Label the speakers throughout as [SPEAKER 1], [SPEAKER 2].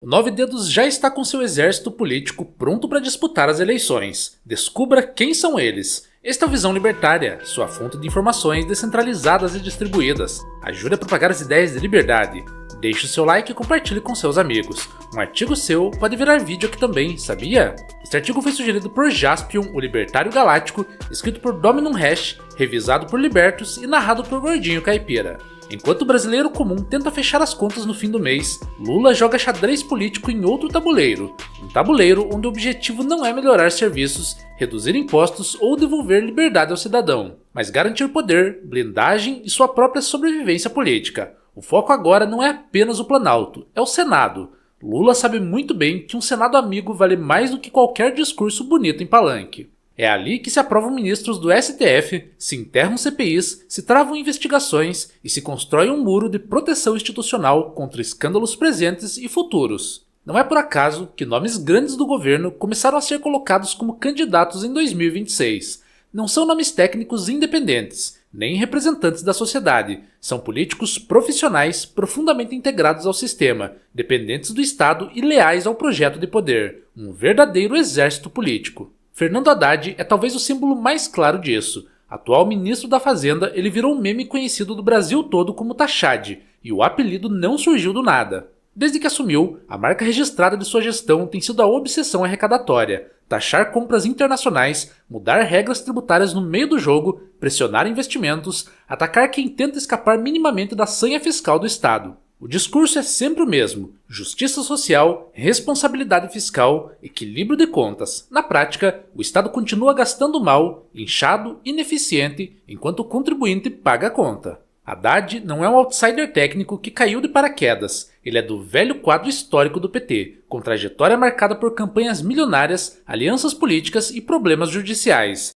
[SPEAKER 1] O Nove Dedos já está com seu exército político pronto para disputar as eleições. Descubra quem são eles. Esta é a Visão Libertária, sua fonte de informações descentralizadas e distribuídas. Ajude a propagar as ideias de liberdade. Deixe o seu like e compartilhe com seus amigos. Um artigo seu pode virar vídeo aqui também, sabia? Este artigo foi sugerido por Jaspion, o Libertário Galáctico, escrito por Dominum Hash, revisado por Libertus e narrado por Gordinho Caipira. Enquanto o brasileiro comum tenta fechar as contas no fim do mês, Lula joga xadrez político em outro tabuleiro. Um tabuleiro onde o objetivo não é melhorar serviços, reduzir impostos ou devolver liberdade ao cidadão, mas garantir poder, blindagem e sua própria sobrevivência política. O foco agora não é apenas o Planalto, é o Senado. Lula sabe muito bem que um Senado amigo vale mais do que qualquer discurso bonito em palanque. É ali que se aprovam ministros do STF, se enterram CPIs, se travam investigações e se constrói um muro de proteção institucional contra escândalos presentes e futuros. Não é por acaso que nomes grandes do governo começaram a ser colocados como candidatos em 2026. Não são nomes técnicos independentes, nem representantes da sociedade. São políticos profissionais profundamente integrados ao sistema, dependentes do Estado e leais ao projeto de poder. Um verdadeiro exército político. Fernando Haddad é talvez o símbolo mais claro disso. Atual ministro da Fazenda, ele virou um meme conhecido do Brasil todo como Taxad, e o apelido não surgiu do nada. Desde que assumiu, a marca registrada de sua gestão tem sido a obsessão arrecadatória, taxar compras internacionais, mudar regras tributárias no meio do jogo, pressionar investimentos, atacar quem tenta escapar minimamente da sanha fiscal do Estado. O discurso é sempre o mesmo: justiça social, responsabilidade fiscal, equilíbrio de contas. Na prática, o Estado continua gastando mal, inchado, ineficiente, enquanto o contribuinte paga a conta. Haddad não é um outsider técnico que caiu de paraquedas. Ele é do velho quadro histórico do PT, com trajetória marcada por campanhas milionárias, alianças políticas e problemas judiciais.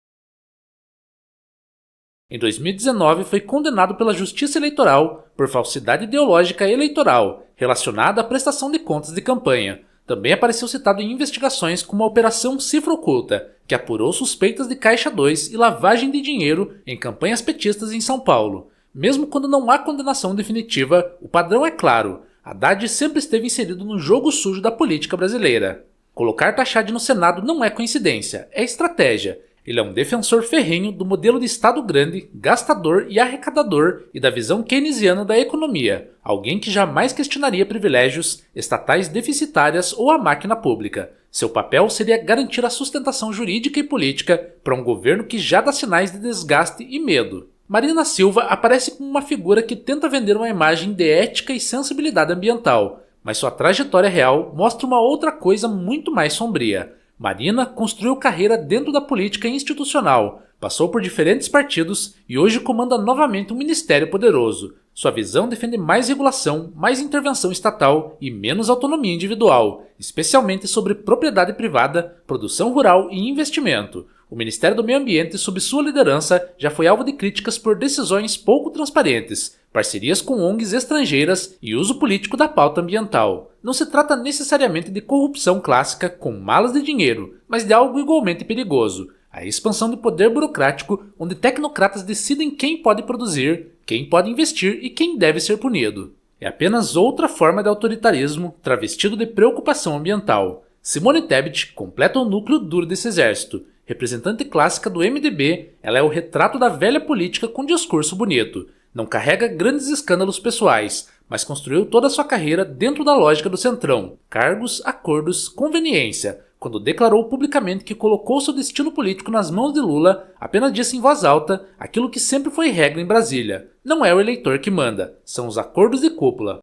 [SPEAKER 1] Em 2019, foi condenado pela Justiça Eleitoral por falsidade ideológica eleitoral relacionada à prestação de contas de campanha. Também apareceu citado em investigações como a Operação Cifra Oculta, que apurou suspeitas de Caixa 2 e lavagem de dinheiro em campanhas petistas em São Paulo. Mesmo quando não há condenação definitiva, o padrão é claro: Haddad sempre esteve inserido no jogo sujo da política brasileira. Colocar Taxad no Senado não é coincidência, é estratégia. Ele é um defensor ferrenho do modelo de Estado grande, gastador e arrecadador e da visão keynesiana da economia, alguém que jamais questionaria privilégios, estatais deficitárias ou a máquina pública. Seu papel seria garantir a sustentação jurídica e política para um governo que já dá sinais de desgaste e medo. Marina Silva aparece como uma figura que tenta vender uma imagem de ética e sensibilidade ambiental, mas sua trajetória real mostra uma outra coisa muito mais sombria. Marina construiu carreira dentro da política institucional, passou por diferentes partidos e hoje comanda novamente um ministério poderoso. Sua visão defende mais regulação, mais intervenção estatal e menos autonomia individual, especialmente sobre propriedade privada, produção rural e investimento. O Ministério do Meio Ambiente, sob sua liderança, já foi alvo de críticas por decisões pouco transparentes, parcerias com ONGs estrangeiras e uso político da pauta ambiental. Não se trata necessariamente de corrupção clássica com malas de dinheiro, mas de algo igualmente perigoso: a expansão de poder burocrático, onde tecnocratas decidem quem pode produzir, quem pode investir e quem deve ser punido. É apenas outra forma de autoritarismo travestido de preocupação ambiental. Simone Tebet completa o núcleo duro desse exército. Representante clássica do MDB, ela é o retrato da velha política com discurso bonito. Não carrega grandes escândalos pessoais, mas construiu toda a sua carreira dentro da lógica do centrão: cargos, acordos, conveniência. Quando declarou publicamente que colocou seu destino político nas mãos de Lula, apenas disse em voz alta aquilo que sempre foi regra em Brasília: não é o eleitor que manda, são os acordos de cúpula.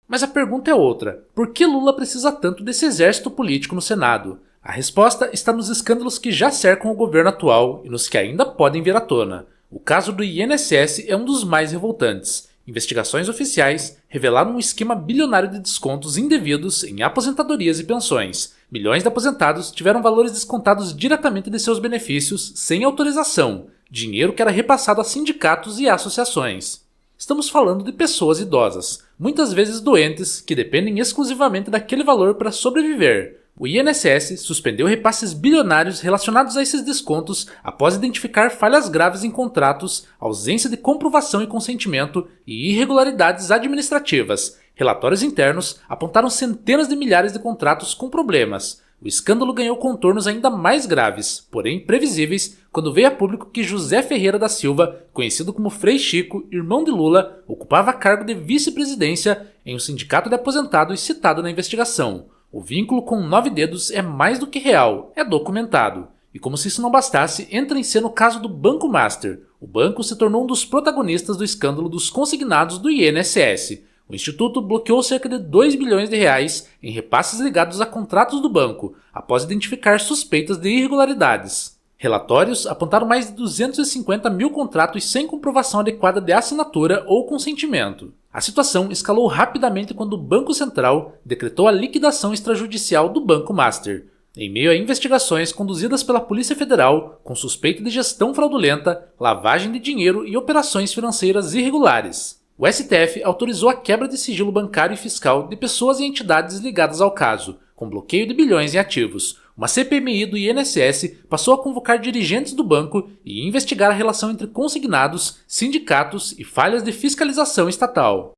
[SPEAKER 1] Mas a pergunta é outra: por que Lula precisa tanto desse exército político no Senado? A resposta está nos escândalos que já cercam o governo atual e nos que ainda podem vir à tona. O caso do INSS é um dos mais revoltantes. Investigações oficiais revelaram um esquema bilionário de descontos indevidos em aposentadorias e pensões. Milhões de aposentados tiveram valores descontados diretamente de seus benefícios sem autorização, dinheiro que era repassado a sindicatos e associações. Estamos falando de pessoas idosas, muitas vezes doentes, que dependem exclusivamente daquele valor para sobreviver. O INSS suspendeu repasses bilionários relacionados a esses descontos após identificar falhas graves em contratos, ausência de comprovação e consentimento e irregularidades administrativas. Relatórios internos apontaram centenas de milhares de contratos com problemas. O escândalo ganhou contornos ainda mais graves, porém previsíveis, quando veio a público que José Ferreira da Silva, conhecido como Frei Chico, irmão de Lula, ocupava cargo de vice-presidência em um sindicato de aposentados citado na investigação. O vínculo com 9 dedos é mais do que real, é documentado. E como se isso não bastasse, entra em cena o caso do Banco Master. O banco se tornou um dos protagonistas do escândalo dos consignados do INSS. O Instituto bloqueou cerca de 2 bilhões de reais em repasses ligados a contratos do banco, após identificar suspeitas de irregularidades. Relatórios apontaram mais de 250 mil contratos sem comprovação adequada de assinatura ou consentimento. A situação escalou rapidamente quando o Banco Central decretou a liquidação extrajudicial do Banco Master. Em meio a investigações conduzidas pela Polícia Federal com suspeita de gestão fraudulenta, lavagem de dinheiro e operações financeiras irregulares. O STF autorizou a quebra de sigilo bancário e fiscal de pessoas e entidades ligadas ao caso, com bloqueio de bilhões em ativos. Uma CPMI do INSS passou a convocar dirigentes do banco e investigar a relação entre consignados, sindicatos e falhas de fiscalização estatal.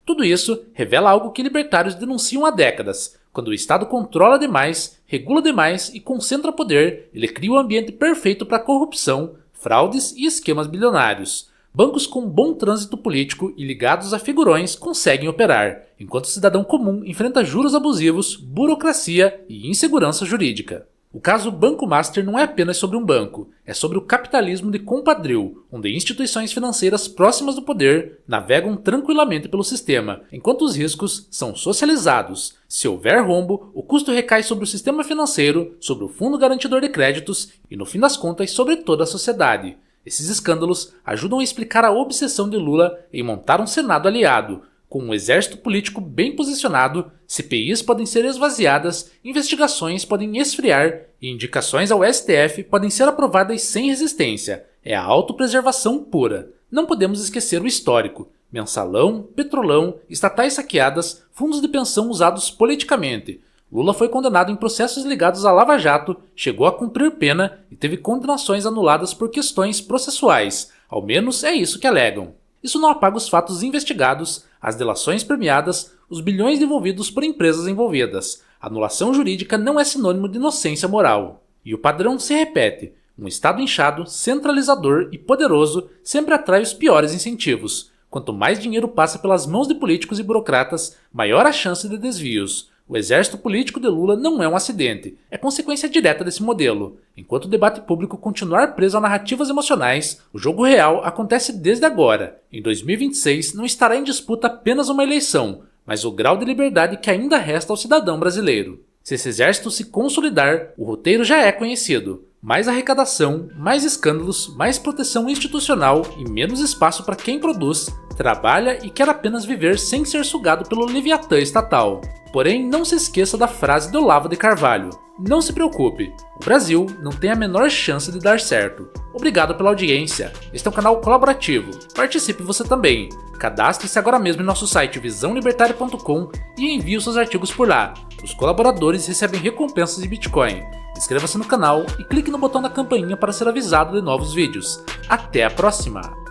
[SPEAKER 1] Tudo isso revela algo que libertários denunciam há décadas. Quando o Estado controla demais, regula demais e concentra poder, ele cria o ambiente perfeito para corrupção, fraudes e esquemas bilionários. Bancos com bom trânsito político e ligados a figurões conseguem operar, enquanto o cidadão comum enfrenta juros abusivos, burocracia e insegurança jurídica. O caso Banco Master não é apenas sobre um banco, é sobre o capitalismo de compadrio, onde instituições financeiras próximas do poder navegam tranquilamente pelo sistema, enquanto os riscos são socializados. Se houver rombo, o custo recai sobre o sistema financeiro, sobre o Fundo Garantidor de Créditos e, no fim das contas, sobre toda a sociedade. Esses escândalos ajudam a explicar a obsessão de Lula em montar um Senado aliado. Com um exército político bem posicionado, CPIs podem ser esvaziadas, investigações podem esfriar e indicações ao STF podem ser aprovadas sem resistência. É a autopreservação pura. Não podemos esquecer o histórico. Mensalão, petrolão, estatais saqueadas, fundos de pensão usados politicamente. Lula foi condenado em processos ligados à Lava Jato, chegou a cumprir pena e teve condenações anuladas por questões processuais. Ao menos é isso que alegam. Isso não apaga os fatos investigados, as delações premiadas, os bilhões devolvidos por empresas envolvidas. Anulação jurídica não é sinônimo de inocência moral. E o padrão se repete. Um Estado inchado, centralizador e poderoso sempre atrai os piores incentivos. Quanto mais dinheiro passa pelas mãos de políticos e burocratas, maior a chance de desvios. O exército político de Lula não é um acidente, é consequência direta desse modelo. Enquanto o debate público continuar preso a narrativas emocionais, o jogo real acontece desde agora. Em 2026 não estará em disputa apenas uma eleição, mas o grau de liberdade que ainda resta ao cidadão brasileiro. Se esse exército se consolidar, o roteiro já é conhecido. Mais arrecadação, mais escândalos, mais proteção institucional e menos espaço para quem produz, trabalha e quer apenas viver sem ser sugado pelo leviatã estatal. Porém, não se esqueça da frase de Olavo de Carvalho. Não se preocupe, o Brasil não tem a menor chance de dar certo. Obrigado pela audiência. Este é um canal colaborativo. Participe você também. Cadastre-se agora mesmo em nosso site visãolibertaria.com e envie os seus artigos por lá. Os colaboradores recebem recompensas de Bitcoin. Inscreva-se no canal e clique no botão da campainha para ser avisado de novos vídeos. Até a próxima!